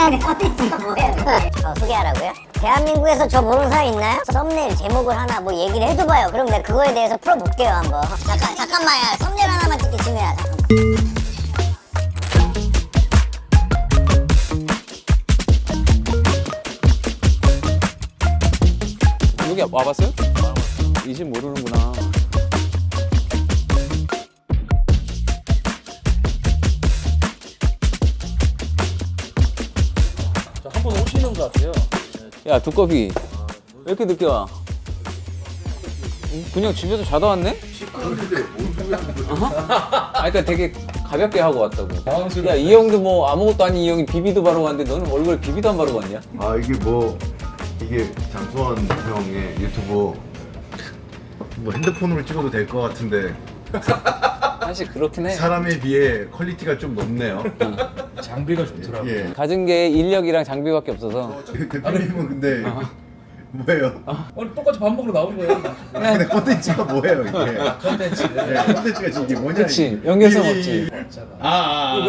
소개해야 돼. 컨텐츠가 뭐예요? 소개하라고요? 대한민국에서 저 모르는 사람 있나요? 썸네일 제목을 하나 뭐 얘기를 해줘봐요. 그럼 내가 그거에 대해서 풀어볼게요 한번. 잠깐만요. 썸네일 하나만 찍게 치면야 잠깐만. 여기 와봤어요? 이 집 모르는구나. 한 번 오시는 것 같아요. 야, 두꺼비. 왜 이렇게 늦게 와? 그냥 집에서 자다 왔네? 아, 그러니까 되게 가볍게 하고 왔다고. 야, 이 형도 뭐 아무것도 아닌 이 형이 비비도 바르고 왔는데 너는 얼굴에 비비도 안 바르고 왔냐? 아 이게 장수원 형의 유튜브 뭐 핸드폰으로 찍어도 될 것 같은데 사실 그렇긴 해. 사람에 비해 퀄리티가 좀 높네요. 장비가 좋더라고요. 예. 가진 게 인력이랑 장비밖에 없어서. 대표님은 근데 뭐예요? 오늘 똑같이 밥 먹으러 나온 거예요. 근데 컨텐츠가 뭐예요 이게? 컨텐츠. 예, 컨텐츠가 지금 이게 뭐냐? 그치, 이게. 연결성 이- 없지. 왜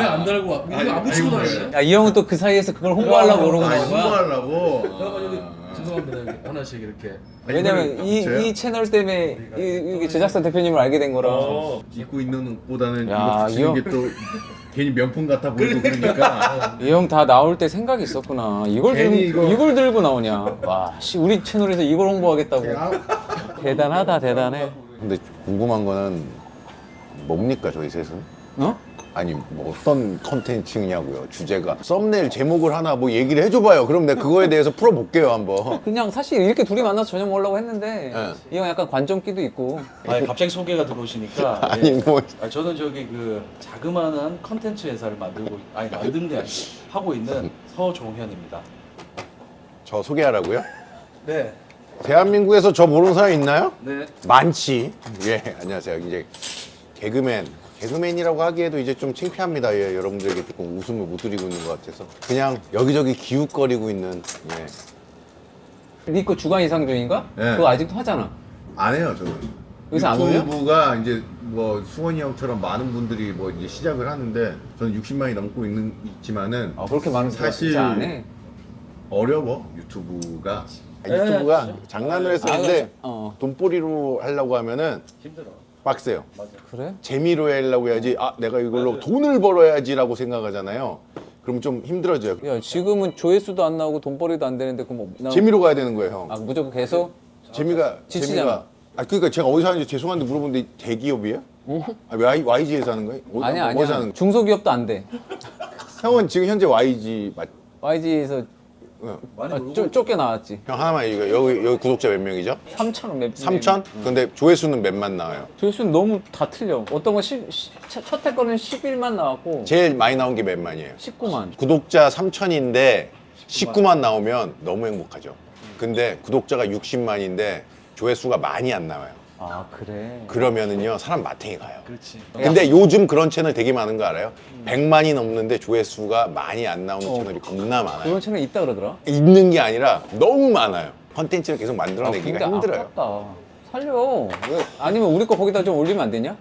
안 달고 와? 이거 안 붙이고 다니네. 야, 이 형은 또 그 사이에서 그걸 홍보하려고 그러고 아, 나온 거야? 홍보하려고. 그러면 여기 죄송합니다. 여기 하나씩 이렇게. 왜냐면 이 채널 때문에 이 제작사 대표님을 알게 된 거라. 입고 있는 옷보다는 야, 이거 이 붙이는 형. 게 또 괜히 명품 같아 보이고 그러니까. 이 형 다 나올 때 생각이 있었구나. 이걸 괜히 이걸 들고 나오냐? 와, 씨, 우리 채널에서 이걸 홍보하겠다고. 대단하다, 대단해. 근데 궁금한 거는 뭡니까 저희 셋은? 어? 아니 뭐 어떤 컨텐츠냐고요. 주제가 썸네일 제목을 하나 뭐 얘기를 해줘봐요. 그럼 내가 그거에 대해서 풀어볼게요 한번. 그냥 사실 이렇게 둘이 만나서 저녁 먹으려고 했는데 네. 이 형 약간 관점기도 있고. 아니 갑자기 소개가 들어오시니까. 아니 뭐 저는 저기 그 자그마한 컨텐츠 회사를 만든 게 아니라 하고 있는 서종현입니다. 저 소개하라고요? 네. 대한민국에서 저 모르는 사람 있나요? 네. 많지. 예, 안녕하세요. 이제 개그맨이라고 하기에도 이제 좀 창피합니다. 예, 여러분들에게 조금 웃음을 못 드리고 있는 것 같아서 그냥 여기저기 기웃거리고 있는. 예. 네 거 주간 이상준인가? 네. 그거 아직도 하잖아. 안 해요, 저는. 여기서 안 올려? 유튜브가 이제 뭐 수원이 형처럼 많은 분들이 뭐 이제 시작을 하는데 저는 60만이 넘고 있지만은 아, 그렇게 많은 사람 사실 진짜 안 해. 어려워 유튜브가. 유튜브가 장난을 했었는데 돈벌이로 하려고 하면은 힘들어. 빡세요. 그래? 재미로 하려고 해야지. 아, 내가 이걸로 돈을 벌어야지라고 생각하잖아요. 그럼 좀 힘들어져요. 야, 지금은 조회수도 안 나오고 돈벌이도 안 되는데 그럼 뭐 재미로 가야 되는 거예요, 형. 아, 무조건 계속? 지치잖아. 아, 그러니까 제가 어디서 하는지 죄송한데 물어보는데 대기업이에요? 아, YG에서 하는 거예요? 아니야, 어디서 아니야. 하는 거예요? 중소기업도 안 돼. 형은 지금 현재 YG 맞? YG에서 많이 쫓겨 나왔지. 형 하나만 이거 여기 구독자 몇 명이죠? 3,000원 몇 3천? 근데 조회수는 몇만 나와요? 조회수는 너무 다 틀려. 어떤 거 첫 회 거는 11만 나왔고 제일 많이 나온 게 몇만이에요? 19만. 구독자 3천인데 19만 나오면 너무 행복하죠. 근데 구독자가 60만인데 조회수가 많이 안 나와요. 아, 그래. 그러면은요 사람 마탱이 가요. 그렇지. 근데 요즘 그런 채널 되게 많은 거 알아요? 100만이 넘는데 조회수가 많이 안 나오는 채널이 겁나 많아요. 그런 채널 있다 그러더라. 있는 게 아니라 너무 많아요. 컨텐츠를 계속 아, 만들어내기가 근데 힘들어요. 아깝다. 살려. 왜? 아니면 우리 거 거기다 좀 올리면 안 되냐?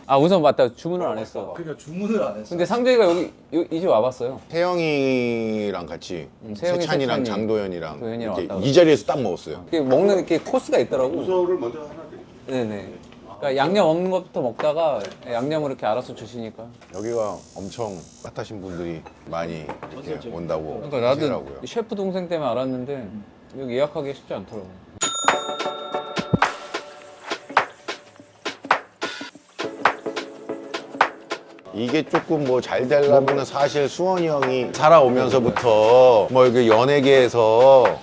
아, 우선 맞다. 주문을 안 했어. 그러니까 주문을 안 했어. 근데 상조이가 이 집 와봤어요. 태영이랑 같이 세영이, 세찬이랑 세찬이, 장도연이랑 도연이랑 이렇게 왔다 이 자리에서 딱 먹었어요. 이렇게 먹는 이렇게 코스가 있더라고. 우서를 먼저 하나 드릴게요. 네네. 그러니까 양념 없는 것부터 먹다가 양념을 이렇게 알아서 주시니까. 여기가 엄청 핫하신 분들이 많이 이렇게 온다고 그러니까 나도 하시더라고요. 셰프 동생 때문에 알았는데 여기 예약하기 쉽지 않더라고. 이게 조금 뭐 잘 되려면은 사실 수원이 형이 살아오면서부터 뭐 이게 연예계에서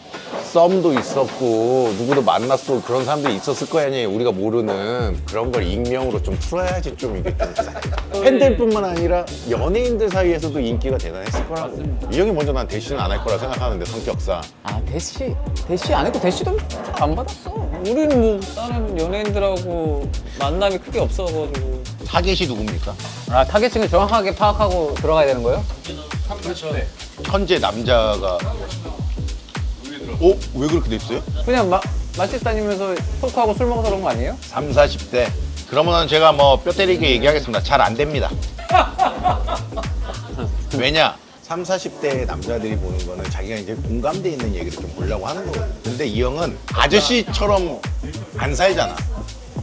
썸도 있었고 누구도 만났고 그런 사람들이 있었을 거 아니에요. 우리가 모르는 그런 걸 익명으로 좀 풀어야지 좀 이게 좀 팬들뿐만 아니라 연예인들 사이에서도 인기가 대단했을 거라고. 이 형이 먼저 난 대시는 안 할 거라 생각하는데 성격상. 아, 대시 안 했고 대시도 안 받았어. 우리는 뭐 다른 연예인들하고 만남이 크게 없어가지고. 타겟이 누굽니까? 아, 타겟층을 정확하게 파악하고 들어가야 되는 거예요? 그렇죠. 현재 남자가 어? 왜 그렇게 됐어요? 그냥 맛집 다니면서 토크하고 술 먹어서 그런 거 아니에요? 3, 40대. 그러면은 제가 뭐 뼈 때리게 얘기하겠습니다. 잘 안 됩니다. 왜냐? 3, 40대 남자들이 보는 거는 자기가 이제 공감대 있는 얘기를 좀 보려고 하는 거거든. 근데 이 형은 아저씨처럼 안 살잖아.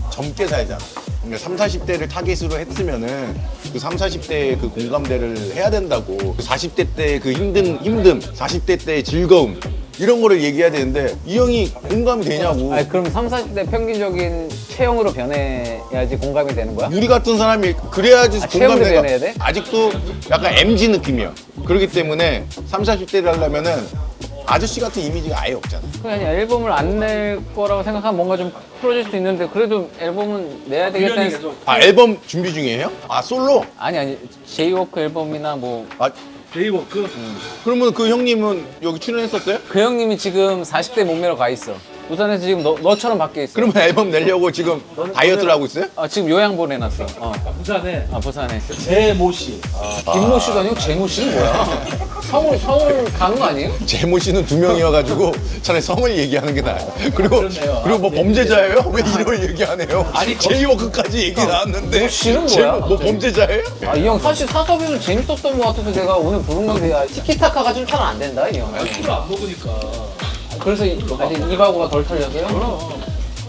젊게 살잖아. 그러니까 3, 40대를 타깃으로 했으면은 그 3, 40대의 그 공감대를 해야 된다고. 그 40대 때의 그 힘듦, 40대 때의 즐거움 이런 거를 얘기해야 되는데 이 형이 공감이 되냐고. 아니 그럼 3, 40대 평균적인 체형으로 변해야지 공감이 되는 거야? 우리 같은 사람이 그래야지 체형도 공감대가. 변해야 돼? 아직도 약간 MZ 느낌이야. 그렇기 때문에 3, 40대를 하려면은 아저씨 같은 이미지가 아예 없잖아. 아니 앨범을 안 낼 거라고 생각하면 뭔가 좀 풀어질 수 있는데 그래도 앨범은 내야 되겠다는 아 앨범 준비 중이에요? 아 솔로? 아니 제이워크 앨범이나 뭐 아 데이워크. 그러면 그 형님은 여기 출연했었어요? 그 형님이 지금 40대 몸매로 가 있어. 부산에서 지금 너처럼 바뀌어 있어. 그러면 앨범 내려고 지금 다이어트를 하고 있어요? 지금 요양 보내놨어. 부산에 부산에. 제모 씨. 김모 씨도 아니고 제모 씨는 뭐야? 서울 가는 거 아니에요? 제모 씨는 2명이어가지고 차라리 성을 얘기하는 게 나아요. 그리고 그렇네요. 그리고 뭐 범죄자예요? 왜 이걸 얘기하네요? 아니, 제이워크까지 얘기 나왔는데 씨는 뭐야? 제모, 뭐 범죄자예요? 이 형 사실 사섭이는 재밌었던 것 같아서 내가 오늘 부른 건데 티키타카가 좀 안 된다 이 형. 술을 안 먹으니까. 그래서 아직 이바구가 덜 털려서요?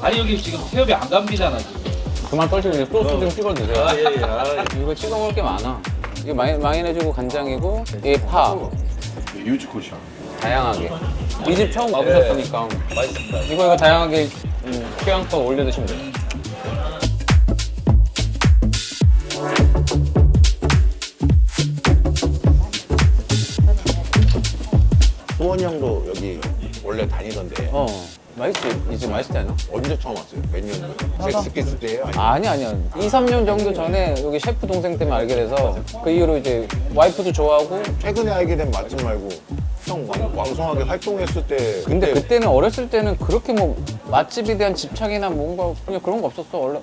아니 여기 지금 태엽이 안 감기잖아 지금. 그만 떨시고 이제 소스 좀 찍어주세요. 예. 이거 찍어 먹을 게 많아. 이게 마요네즈고 간장이고 이게 파. 유즈 쿠션. 다양하게. 이 집 처음 와보셨으니까 맛있습니다. 이거 다양하게 취향껏 올려 드시면 돼요. 수원이 형도 여기 원래 다니던데 맛있지? 이 집 맛있지 않아? 언제 처음 왔어요? 몇 년 전에? 섹스키스 때예요? 아니면 아니야. 2, 3년 정도 전에 여기 셰프 동생 때문에 알게 돼서 그 이후로 이제 와이프도 좋아하고 최근에 알게 된 맛집 말고 형 왕성하게 활동했을 때 근데 그때는 어렸을 때는 그렇게 뭐 맛집에 대한 집착이나 뭔가 그냥 그런 거 없었어. 원래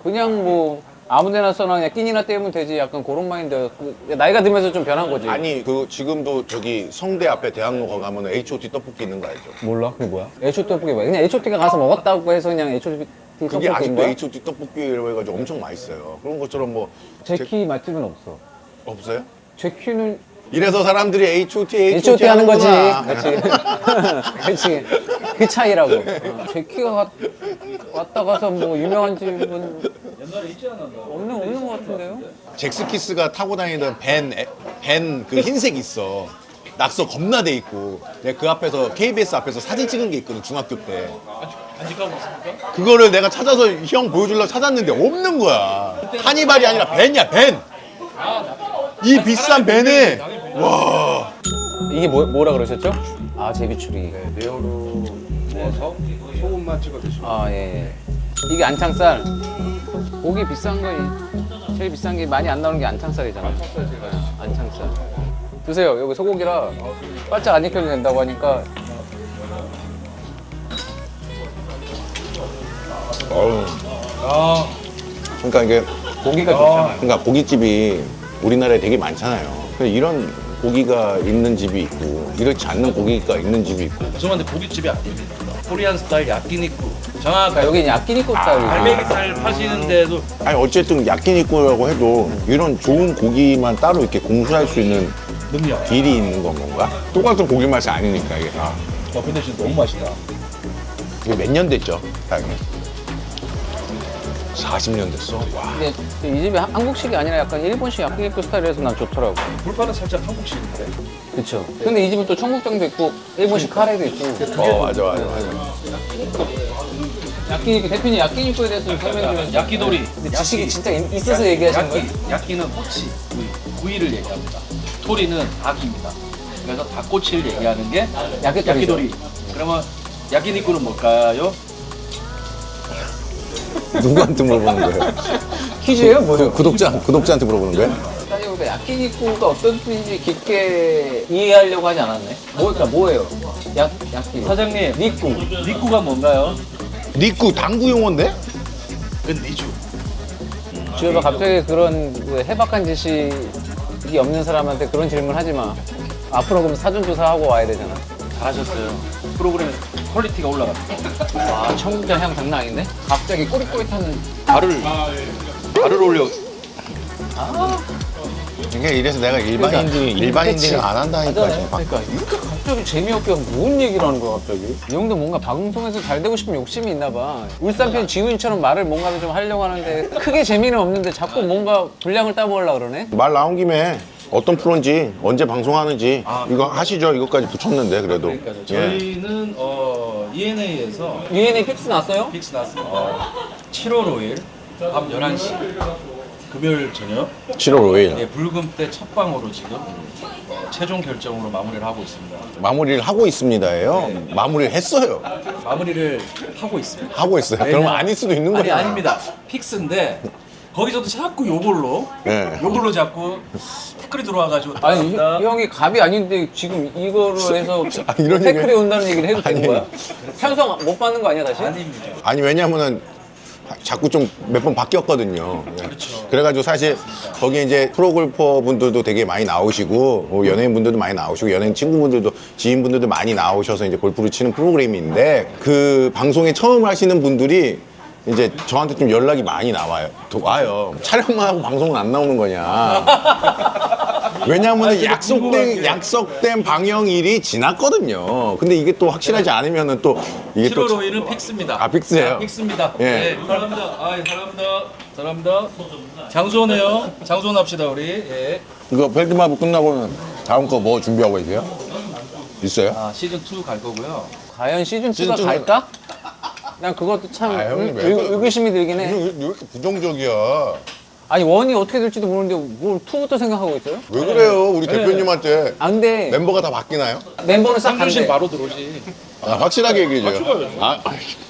그냥 뭐 아무데나 써놔 그냥 끼니나 때우면 되지 약간 그런 마인드. 나이가 들면서 좀 변한 거지. 아니 그 지금도 저기 성대 앞에 대학로 가면 H.O.T 떡볶이 있는 거 알죠? 몰라 그게 뭐야? H.O.T 떡볶이 뭐야? 그냥 H.O.T가 가서 먹었다고 해서 그냥 H.O.T 그게 떡볶이인 아직도 거야? H.O.T 떡볶이라고 해가지고 엄청 맛있어요. 그런 것처럼 뭐 제키 맛집은 없어. 없어요? 제키는 이래서 사람들이 H.O.T H.O.T 하는 거지. 하는구나. 그렇지. 그 차이라고. 제키가 왔다 가서 뭐 유명한 집은 옛날에 있지 않았나? 없는 것 같은데요? 잭스키스가 타고 다니던 밴 그 흰색 있어. 낙서 겁나 돼 있고 내가 그 앞에서 KBS 앞에서 사진 찍은 게 있거든 중학교 때. 간직하고 있습니까? 그거를 내가 찾아서 형 보여주려고 찾았는데 없는 거야. 카니발이 아니라 밴이야 밴. 이 비싼 밴에 와. 이게 뭐라 그러셨죠? 제비추리. 네오루에서 소금만 찍어 드시면 예. 이게 안창살. 고기 비싼 거 제일 비싼 게 많이 안 나오는 게 안창살이잖아. 안창살. 드세요. 여기 소고기라 바짝 안 익혀도 된다고 하니까. 어우. 아 그러니까 이게 고기가 좋잖아요. 그러니까 고깃집이 우리나라에 되게 많잖아요. 근데 이런 고기가 있는 집이 있고 이렇지 않는 고기가 있는 집이 있고. 죄송한데 고깃집이 아닙니다. 코리안 스타일 야끼니쿠. 정확하게 여기 야끼니쿠 스타일이지. 갈매기살 파시는데도 아니 어쨌든 야끼니쿠라고 해도 이런 좋은 고기만 따로 이렇게 공수할 수 있는 능력. 길이 있는 건 건가? 똑같은 고기 맛이 아니니까 이게 다. 근데 진짜 너무 맛있다. 이게 몇 년 됐죠? 다행히 40년 됐어. 와. 근데 이 집이 한국식이 아니라 약간 일본식 야끼니쿠 스타일이라서 난 좋더라고. 불판은 살짝 한국식인데. 그쵸. 근데 이 집은 또 청국장도 있고 일본식 카레도 있고. 맞아. 야끼니쿠 대표님 야끼니쿠에 대해서 좀 설명해 주세요. 야끼도리. 근데 지식이 진짜 있어서 얘기하시는 거예요? 야끼는 꼬치, 구이를 얘기합니다. 토리는 닭입니다. 그래서 닭꼬치를 얘기하는 게 야끼도리죠. 야끼도리. 그러면 야끼니쿠는 뭘까요? 누구한테 물어보는 거예요? 퀴즈예요? 뭐예요? 구독자한테 물어보는 거예요? 따지고 야끼니쿠가 어떤 뜻인지 깊게 이해하려고 하지 않았네. 뭐예요? 야끼. 사장님, 니쿠. 니쿠가 뭔가요? 니꾸 당구 용어인데? 그건 니주. 주여가 갑자기 그런 그 해박한 지식이 없는 사람한테 그런 질문 하지 마. 앞으로 그럼 사전조사하고 와야 되잖아. 잘하셨어요. 프로그램의 퀄리티가 올라갔다. 와, 청국장 향 장난 아닌데? 갑자기 꼬릿꼬릿한. 발을 올려. 그러니까 이래서 내가 일반인들이 안 한다니까. 하잖아요. 그러니까 이렇게 갑자기 재미없게 뭔 얘기를 하는 거야 갑자기? 이 형도 뭔가 방송에서 잘 되고 싶은 욕심이 있나 봐. 울산편 지훈이처럼 말을 뭔가 좀 하려고 하는데 크게 재미는 없는데 자꾸 뭔가 분량을 따먹으려고 그러네. 말 나온 김에 어떤 프로인지 언제 방송하는지 이거 하시죠. 이것까지 붙였는데 그래도. 그러니까요. 예. 저희는 ENA에서 UNA 픽스 났어요? 픽스 났습니다. 7월 5일 밤 11시 금요일 저녁 7월 5일 예, 붉은 때 첫 방으로 지금 최종 결정으로 마무리를 하고 있습니다. 마무리를 하고 있습니다예요. 마무리를 했어요. 마무리를 하고 있습니다. 하고 있어요. 그러면 아닐 수도 있는 아니 거예요. 아닙니다. 픽스인데 거기서도 자꾸 요걸로 네. 요걸로 자꾸 댓글이 들어와가지고 아니 이 형이 갑이 아닌데 지금 이거로 해서 이런 태클이 얘기- 온다는 얘기를 해도 되는 아니. 거야? 찬성 못 받는 거 아니야 다시? 아닙니다. 아니 왜냐면은 자꾸 좀 몇 번 바뀌었거든요. 예. 그렇죠. 그래가지고 사실 거기에 이제 프로골퍼 분들도 되게 많이 나오시고 연예인 분들도 많이 나오시고 연예인 친구분들도 지인분들도 많이 나오셔서 이제 골프를 치는 프로그램인데 그 방송에 처음 하시는 분들이 이제 저한테 좀 연락이 많이 와요. 촬영만 하고 방송은 안 나오는 거냐. 왜냐하면 약속된 방영일이 지났거든요. 근데 이게 또 확실하지 않으면은 또 이게 7월 또 5일은 픽스입니다. 아, 픽스예요? 픽스입니다. 예. 네, 사랑합니다. 사랑합니다. 장소네요. 장소 납시다 우리. 예. 이거 펠트마브 끝나고는 다음 거 뭐 준비하고 계세요? 있어요? 시즌 2 갈 거고요. 과연 시즌 2가 시즌 2가 갈까? 난 그것도 참 아, 형님, 왜 의구심이 들긴 해. 왜 이렇게 부정적이야? 아니 원이 어떻게 될지도 모르는데 뭘 2부터 생각하고 있어요? 왜 그래요? 우리 대표님한테 아 근데 멤버가 다 바뀌나요? 멤버는 싹 상준씨 간대. 바로 들어오지. 아, 확실하게 얘기해줘요.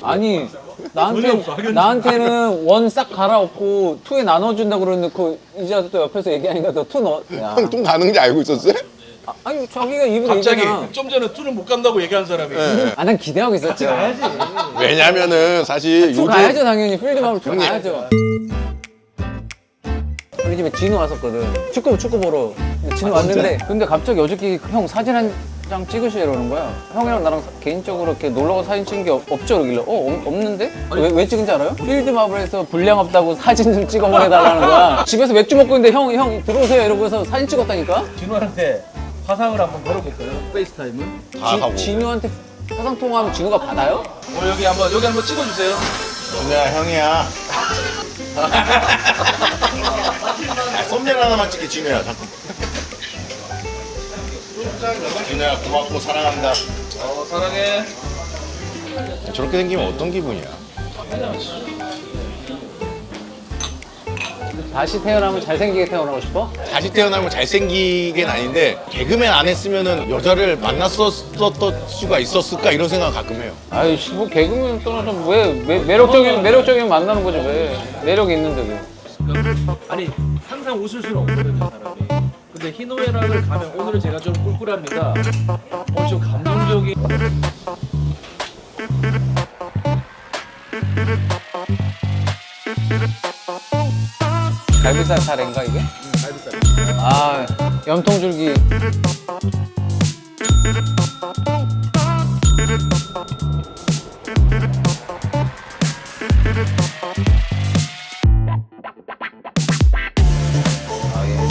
아니 나한테는 원 싹 갈아엎고 2에 나눠준다 그러놓고 이제 와서 또 옆에서 얘기하니까 너 2 넣어. 야. 형 똥 가는지 알고 있었어요? 아니 자기가 입으로 갑자기 얘기잖아. 좀 전에 2는 못 간다고 얘기한 사람이. 아 난 기대하고 있었죠. 왜냐면은 사실 2 가야죠 당연히. 필드마블 2 가야죠. 우리 집에 진우 왔었거든. 축구 보러. 진우 왔는데 근데 갑자기 어저께 형 사진 한 장 찍으시려 그러는 거야. 형이랑 나랑 개인적으로 이렇게 놀러 가서 사진 찍은 게 없죠? 그러길래 없는데? 왜 찍은지 알아요? 필드마블에서 분량 없다고 사진 좀 찍어 보내달라는 거야. 집에서 맥주 먹고 있는데 형 들어오세요 이러고서 사진 찍었다니까? 진우한테 화상을 한번 걸어볼까요? 페이스타임을. 다 하고. 진우한테 화상 통화하면 진우가 받아요? 여기 한번 찍어주세요. 진우야 형이야. 썸네일 하나만 찍게 진우야 잠깐. 진우야 고맙고 사랑한다. 사랑해. 저렇게 생기면 어떤 기분이야? 다시 태어나면 잘생기게 태어나고 싶어? 다시 태어나면 잘생기긴 아닌데 개그맨 안 했으면은 여자를 만났었던 수가 있었을까 이런 생각 가끔 해요. 아이씨 뭐 개그맨 떠나서 왜 매력적인 만나는 거지 왜 매력이 있는데 왜? 아니 항상 웃을 수는 없거든요 사람이. 근데 희노애락을 가면 오늘은 제가 좀 꿀꿀합니다. 좀 감동적인. 갈비살 사례인가 이게? 갈비살. 아 염통줄기.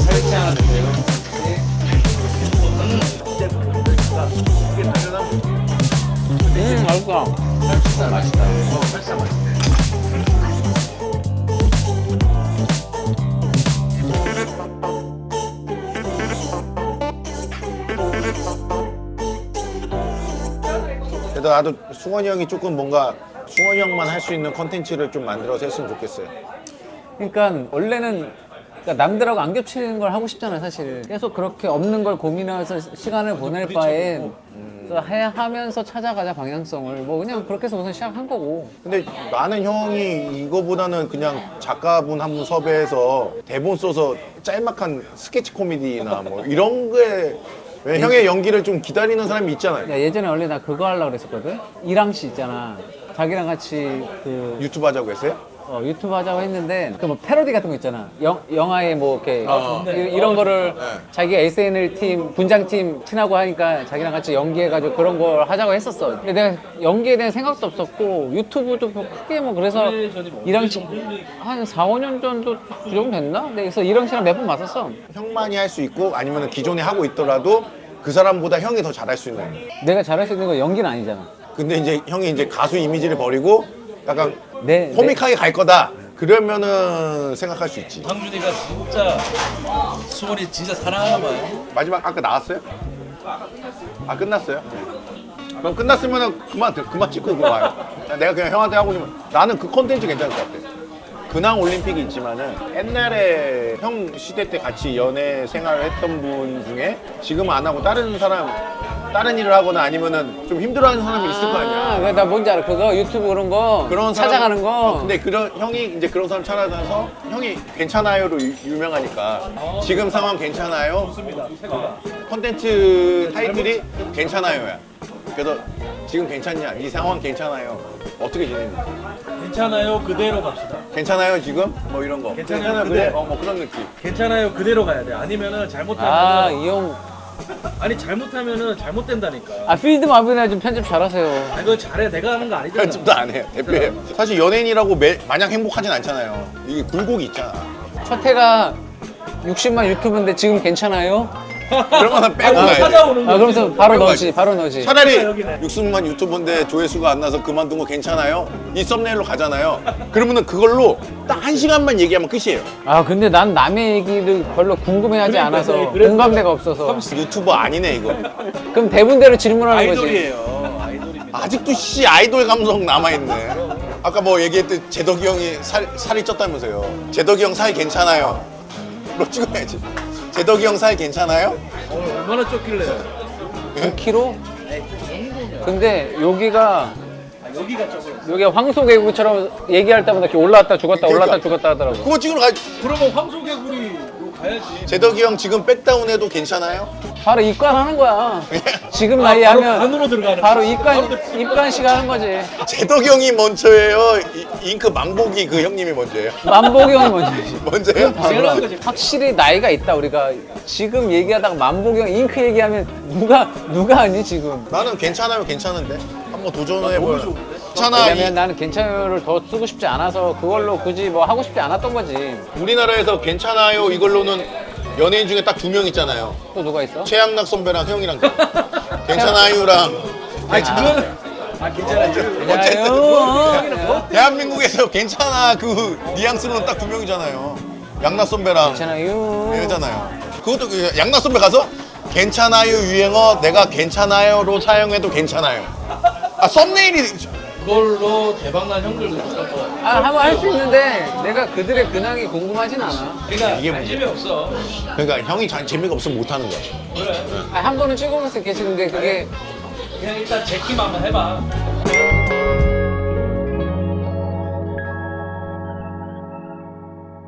설치 하나 주세요. 맛있다. 살치살 맛있다. 살치살 맛있다. 그래도 나도 승원이 형이 조금 뭔가 승원이 형만 할 수 있는 컨텐츠를 좀 만들어서 했으면 좋겠어요. 그러니까 원래는 그러니까 남들하고 안 겹치는 걸 하고 싶잖아요 사실. 계속 그렇게 없는 걸 고민해서 시간을 보낼 바엔 그래서 하면서 찾아가자 방향성을. 뭐 그냥 그렇게 해서 우선 시작한 거고. 근데 나는 형이 이거보다는 그냥 작가분 한 분 섭외해서 대본 써서 짤막한 스케치 코미디나 뭐 이런 거에 왜 형의 연기를 좀 기다리는 사람이 있잖아요. 야, 예전에 원래 나 그거 하려고 그랬었거든. 이랑 씨 있잖아. 자기랑 같이 그 유튜브 하자고 했어요? 유튜브 하자고 했는데 그 뭐 패러디 같은 거 있잖아. 영화에 뭐 이렇게 이런 거를 자기가 SNL 팀 분장팀 친하고 하니까 자기랑 같이 연기해가지고 그런 걸 하자고 했었어. 근데 내가 연기에 대한 생각도 없었고 유튜브도 뭐 크게 뭐 그래서 이랑 한 4, 5년 정도 그 정도 됐나? 그래서 이랑 씨랑 몇 번 맞았어. 형만이 할 수 있고 아니면 기존에 하고 있더라도 그 사람보다 형이 더 잘할 수 있는. 내가 잘할 수 있는 건 연기는 아니잖아. 근데 이제 형이 이제 가수 이미지를 버리고 약간 네, 코믹하게 갈 거다. 그러면은 생각할 수 있지. 상준이가 진짜 수원이 진짜 사랑하나 봐요. 마지막 아까 나왔어요? 아 끝났어요? 그럼 끝났으면은 그만 찍고 그만. 내가 그냥 형한테 하고 싶으면 나는 그 콘텐츠 괜찮을 것 같아. 근황 올림픽이 있지만은 옛날에 형 시대 때 같이 연애 생활을 했던 분 중에 지금 안 하고 다른 일을 하거나 아니면은 좀 힘들어하는 사람이 있을 거 아니야. 나 뭔지 알아. 그거 유튜브 그런 거 그런 사람- 찾아가는 거. 근데 그런 형이 이제 그런 사람 찾아서 형이 괜찮아요로 유명하니까 지금 상황 괜찮아요? 콘텐츠 타이틀이 괜찮아요야. 그래서 지금 괜찮냐? 이 상황 괜찮아요. 어떻게 지내는지. 괜찮아요. 그대로 갑시다. 괜찮아요 지금? 뭐 이런 거. 괜찮아요, 그래? 그대. 뭐 그런 느낌. 괜찮아요. 그대로 가야 돼. 아니면은 잘못하면 아, 이 형. 아니 잘못하면은 잘못된다니까. 아, 필드 마블이나 좀 편집 잘하세요. 아, 이거 잘해. 내가 하는 거 아니잖아. 편집도 안 해요. 대표예요. 사실 연예인이라고 마냥 행복하진 않잖아요. 이게 굴곡이 있잖아. 첫 해가 60만 유튜브인데 지금 괜찮아요? 그런 거는 빼고 아, 가야 돼. 찾아오는 거지. 아, 그러면서 바로 빼고 넣지, 가야지. 바로 넣지. 차라리 여기네. 60만 유튜브인데 조회수가 안 나서 그만둔 거 괜찮아요? 이 썸네일로 가잖아요. 그러면은 그걸로 딱 1시간만 얘기하면 끝이에요. 아, 근데 난 남의 얘기를 별로 궁금해하지 그러니까, 않아서 그래서 공감대가 없어서. 유튜버 아니네 이거. 그럼 대본대로 질문하는 거지. 아이돌이에요. 아이돌입니다. 아직도 씨 아이돌 감성 남아있네. 아까 뭐 얘기했듯 제덕이 형이 살이 쪘다면서요. 제덕이 형 살 괜찮아요. 로 찍어야지. 제덕이 형 살 괜찮아요? 얼마나 쫓길래요? 9kg? 근데 여기가 여기가 적어요. 여기가 황소개구처럼 얘기할 때마다 이렇게 올라왔다 죽었다 올라왔다 죽었다 하더라고. 그거 찍으러 가. 그러면 황소개구리 가야지. 제덕이 형 지금 백다운해도 괜찮아요? 바로 입관하는 거야. 지금 나이 바로 하면 간으로 들어가는 바로 거야. 입관식 하는 거지. 제덕이 형이 먼저예요? 잉크 망보기 그 형님이 먼저예요? 만복이 형이 먼저지. 먼저예요? 당연한 거지. 확실히 나이가 있다 우리가. 지금 얘기하다가 만복이 형 잉크 얘기하면 누가 아니 지금. 나는 괜찮아요 괜찮은데 한번 도전해보요. 괜찮아. 왜냐면 나는 괜찮아요를 더 쓰고 싶지 않아서 그걸로 굳이 뭐 하고 싶지 않았던 거지. 우리나라에서 괜찮아요 이걸로는 연예인 중에 딱 2명 있잖아요. 또 누가 있어? 최양락 선배랑 형이랑 괜찮아요랑. 아니 그거는 괜찮아요. 괜찮아요. 대한민국에서 괜찮아 그 뉘앙스로는 딱 2명이잖아요. 양락 선배랑 괜찮아요. 얘잖아요. 그것도 그 양락 선배 가서 괜찮아요 유행어 내가 괜찮아요로 사용해도 괜찮아요. 아 썸네일이 그걸로 대박난 형들도 있었고. 아, 한번 할 수 있는데 내가 그들의 근황이 궁금하진 않아. 그러니까 이게 관심이 없어. 그러니까 형이 재미가 없으면 못 하는 거야. 그래. 아, 한 번은 찍어볼 수 있겠지. 근데 그게 그냥 일단 제끼만 한번 해봐.